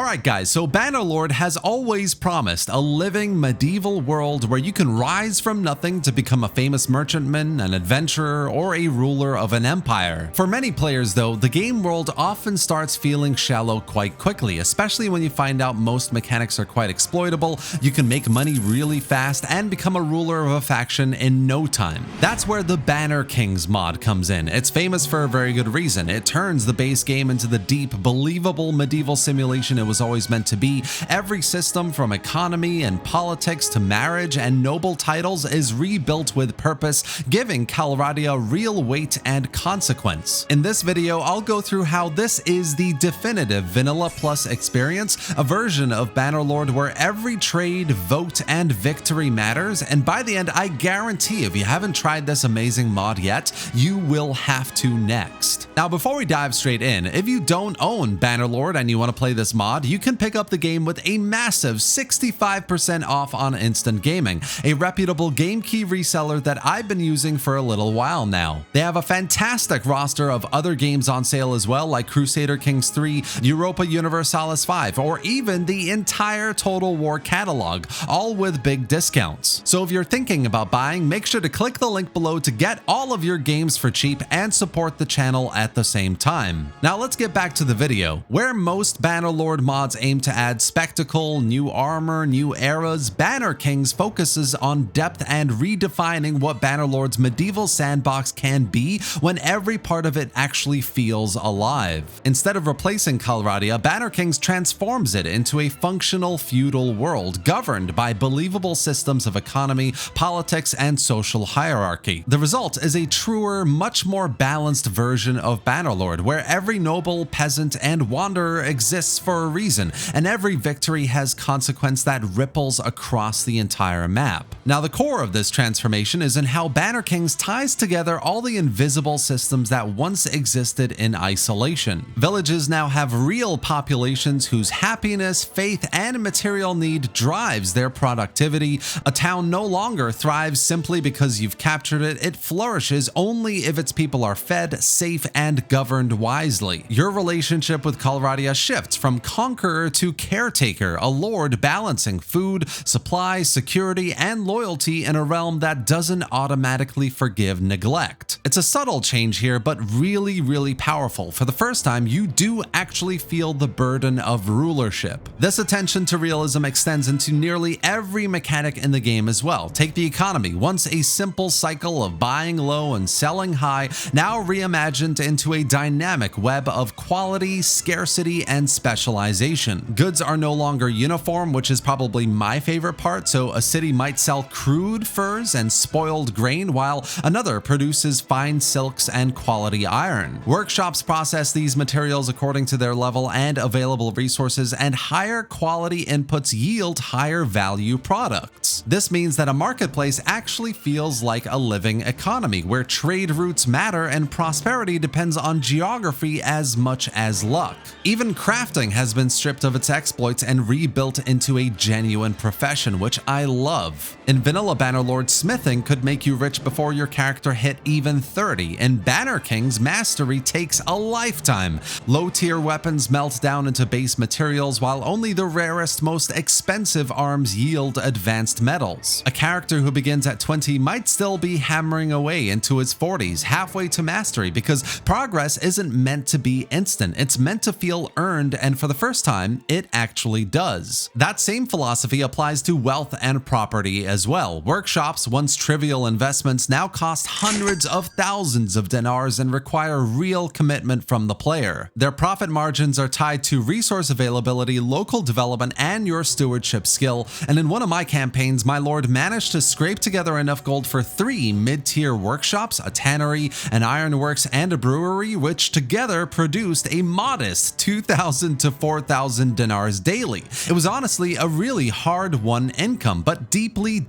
Alright guys, so Bannerlord has always promised a living medieval world where you can rise from nothing to become a famous merchantman, an adventurer, or a ruler of an empire. For many players though, the game world often starts feeling shallow quite quickly, especially when you find out most mechanics are quite exploitable, you can make money really fast, and become a ruler of a faction in no time. That's where the Banner Kings mod comes in. It's famous for a very good reason. It turns the base game into the deep, believable medieval simulation it was always meant to be. Every system from economy and politics to marriage and noble titles is rebuilt with purpose, giving Calradia real weight and consequence. In this video, I'll go through how this is the definitive Vanilla Plus experience, a version of Bannerlord where every trade, vote, and victory matters, and by the end, I guarantee if you haven't tried this amazing mod yet, you will have to next. Now, before we dive straight in, if you don't own Bannerlord and you want to play this mod, you can pick up the game with a massive 65% off on Instant Gaming, a reputable game key reseller that I've been using for a little while now. They have a fantastic roster of other games on sale as well, like Crusader Kings 3, Europa Universalis 5, or even the entire Total War catalog, all with big discounts. So if you're thinking about buying, make sure to click the link below to get all of your games for cheap and support the channel at the same time. Now let's get back to the video. Where most Bannerlord mods aim to add spectacle, new armor, new eras, Banner Kings focuses on depth and redefining what Bannerlord's medieval sandbox can be when every part of it actually feels alive. Instead of replacing Calradia, Banner Kings transforms it into a functional feudal world governed by believable systems of economy, politics, and social hierarchy. The result is a truer, much more balanced version of Bannerlord, where every noble, peasant, and wanderer exists for a reason, and every victory has consequence that ripples across the entire map. Now, the core of this transformation is in how Banner Kings ties together all the invisible systems that once existed in isolation. Villages now have real populations whose happiness, faith, and material need drives their productivity. A town no longer thrives simply because you've captured it. It flourishes only if its people are fed, safe, and governed wisely. Your relationship with Calradia shifts from conqueror to caretaker, a lord balancing food, supply, security, and loyalty in a realm that doesn't automatically forgive neglect. It's a subtle change here, but really powerful. For the first time, you do actually feel the burden of rulership. This attention to realism extends into nearly every mechanic in the game as well. Take the economy, once a simple cycle of buying low and selling high, now reimagined into a dynamic web of quality, scarcity, and specialization. Goods are no longer uniform, which is probably my favorite part, so a city might sell crude furs and spoiled grain, while another produces fine silks and quality iron. Workshops process these materials according to their level and available resources, and higher quality inputs yield higher value products. This means that a marketplace actually feels like a living economy, where trade routes matter and prosperity depends on geography as much as luck. Even crafting has been stripped of its exploits and rebuilt into a genuine profession, which I love. In vanilla Bannerlord, smithing could make you rich before your character hit even 30. In Banner Kings, mastery takes a lifetime. Low-tier weapons melt down into base materials, while only the rarest, most expensive arms yield advanced metals. A character who begins at 20 might still be hammering away into his 40s, halfway to mastery, because progress isn't meant to be instant. It's meant to feel earned, and for the first time, it actually does. That same philosophy applies to wealth and property as well. Workshops, once trivial investments, now cost hundreds of thousands of dinars and require real commitment from the player. Their profit margins are tied to resource availability, local development, and your stewardship skill, and in one of my campaigns, my lord managed to scrape together enough gold for 3 mid-tier workshops, a tannery, an ironworks, and a brewery, which together produced a modest 2,000 to 4,000 dinars daily. It was honestly a really hard-won income, but deeply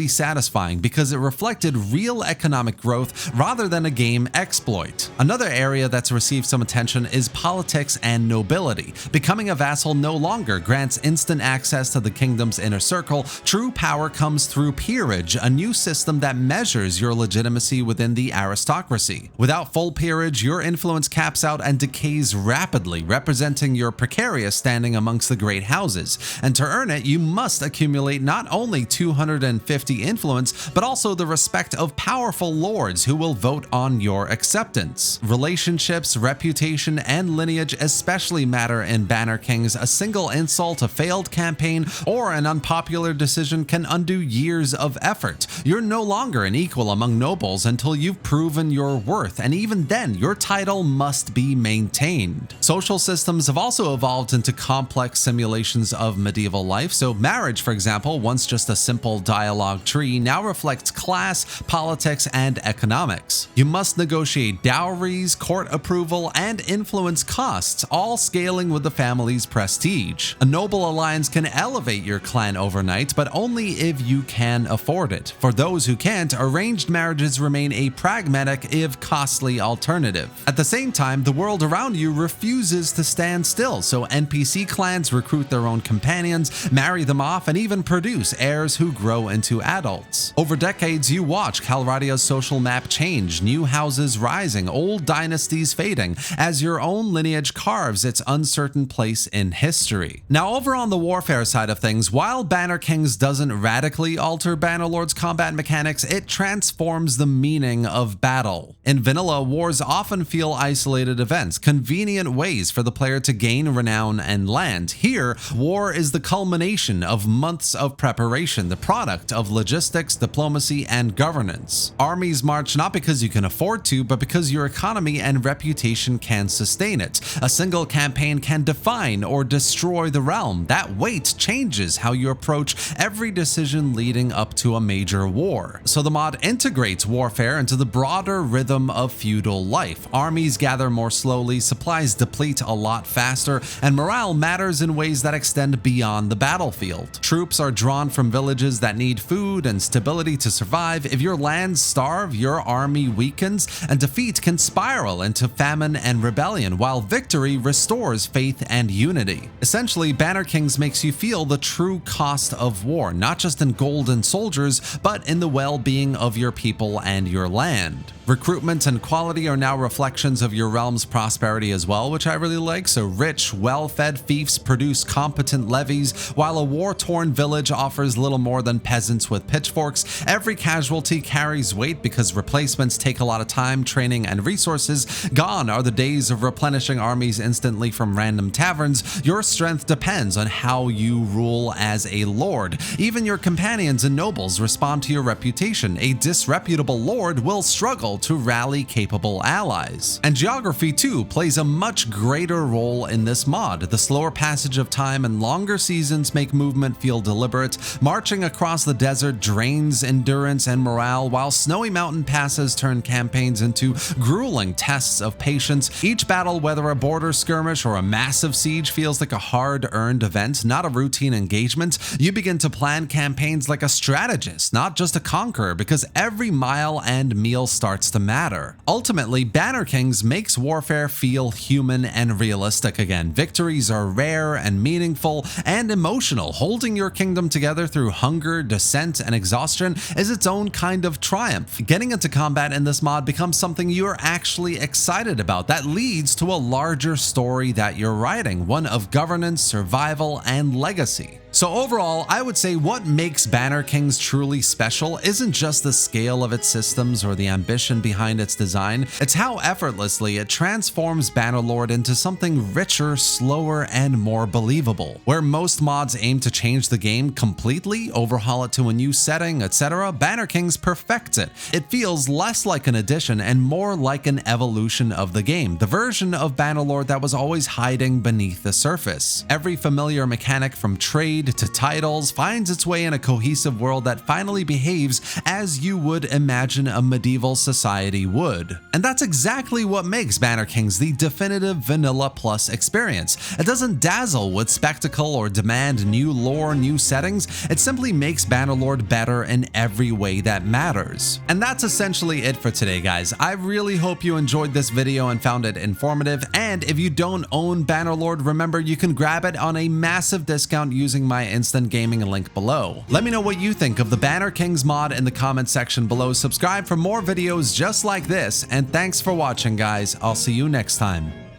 satisfying because it reflected real economic growth rather than a game exploit. Another area that's received some attention is politics and nobility. Becoming a vassal no longer grants instant access to the kingdom's inner circle. True power comes through peerage, a new system that measures your legitimacy within the aristocracy. Without full peerage, your influence caps out and decays rapidly, representing your precarious victorious standing amongst the great houses, and to earn it, you must accumulate not only 250 influence, but also the respect of powerful lords who will vote on your acceptance. Relationships, reputation, and lineage especially matter in Banner Kings. A single insult, a failed campaign, or an unpopular decision can undo years of effort. You're no longer an equal among nobles until you've proven your worth, and even then, your title must be maintained. Social systems have also evolved into complex simulations of medieval life, so marriage, for example, once just a simple dialogue tree, now reflects class, politics, and economics. You must negotiate dowries, court approval, and influence costs, all scaling with the family's prestige. A noble alliance can elevate your clan overnight, but only if you can afford it. For those who can't, arranged marriages remain a pragmatic, if costly, alternative. At the same time, the world around you refuses to stand still, so NPC clans recruit their own companions, marry them off, and even produce heirs who grow into adults. Over decades, you watch Calradia's social map change, new houses rising, old dynasties fading, as your own lineage carves its uncertain place in history. Now, over on the warfare side of things, while Banner Kings doesn't radically alter Bannerlord's combat mechanics, it transforms the meaning of battle. In vanilla, wars often feel isolated events, convenient ways for the player to gain renown and land. Here, war is the culmination of months of preparation, the product of logistics, diplomacy, and governance. Armies march not because you can afford to, but because your economy and reputation can sustain it. A single campaign can define or destroy the realm. That weight changes how you approach every decision leading up to a major war. So the mod integrates warfare into the broader rhythm of feudal life. Armies gather more slowly, supplies deplete a lot faster, and morale matters in ways that extend beyond the battlefield. Troops are drawn from villages that need food and stability to survive. If your lands starve, your army weakens, and defeat can spiral into famine and rebellion, while victory restores faith and unity. Essentially, Banner Kings makes you feel the true cost of war, not just in golden soldiers, but in the well-being of your people and your land. Recruitment and quality are now reflections of your realm's prosperity as well, which I really like. So rich, well-fed fiefs produce competent levies, while a war-torn village offers little more than peasants with pitchforks. Every casualty carries weight because replacements take a lot of time, training, and resources. Gone are the days of replenishing armies instantly from random taverns. Your strength depends on how you rule as a lord. Even your companions and nobles respond to your reputation. A disreputable lord will struggle to rally capable allies. And geography too plays a much greater role in this mod. The slower passage of time and longer seasons make movement feel deliberate. Marching across the desert drains endurance and morale, while snowy mountain passes turn campaigns into grueling tests of patience. Each battle, whether a border skirmish or a massive siege, feels like a hard-earned event, not a routine engagement. You begin to plan campaigns like a strategist, not just a conqueror, because every mile and meal starts to matter. Ultimately, Banner Kings makes warfare feel human and realistic again. Victories are rare and meaningful and emotional. Holding your kingdom together through hunger, dissent, and exhaustion is its own kind of triumph. Getting into combat in this mod becomes something you're actually excited about, that leads to a larger story that you're writing, one of governance, survival, and legacy. So overall, I would say what makes Banner Kings truly special isn't just the scale of its systems or the ambition behind its design, it's how effortlessly it transforms Bannerlord into something richer, slower, and more believable. Where most mods aim to change the game completely, overhaul it to a new setting, etc., Banner Kings perfects it. It feels less like an addition and more like an evolution of the game, the version of Bannerlord that was always hiding beneath the surface. Every familiar mechanic from trade to titles finds its way in a cohesive world that finally behaves as you would imagine a medieval society would. And that's exactly what makes Banner Kings the definitive vanilla plus experience. It doesn't dazzle with spectacle or demand new lore, new settings. It simply makes Bannerlord better in every way that matters. And that's essentially it for today, guys. I really hope you enjoyed this video and found it informative. And if you don't own Bannerlord, remember you can grab it on a massive discount using my instant gaming link below. Let me know what you think of the Banner Kings mod in the comment section below. Subscribe for more videos just like this, and thanks for watching, guys. I'll see you next time.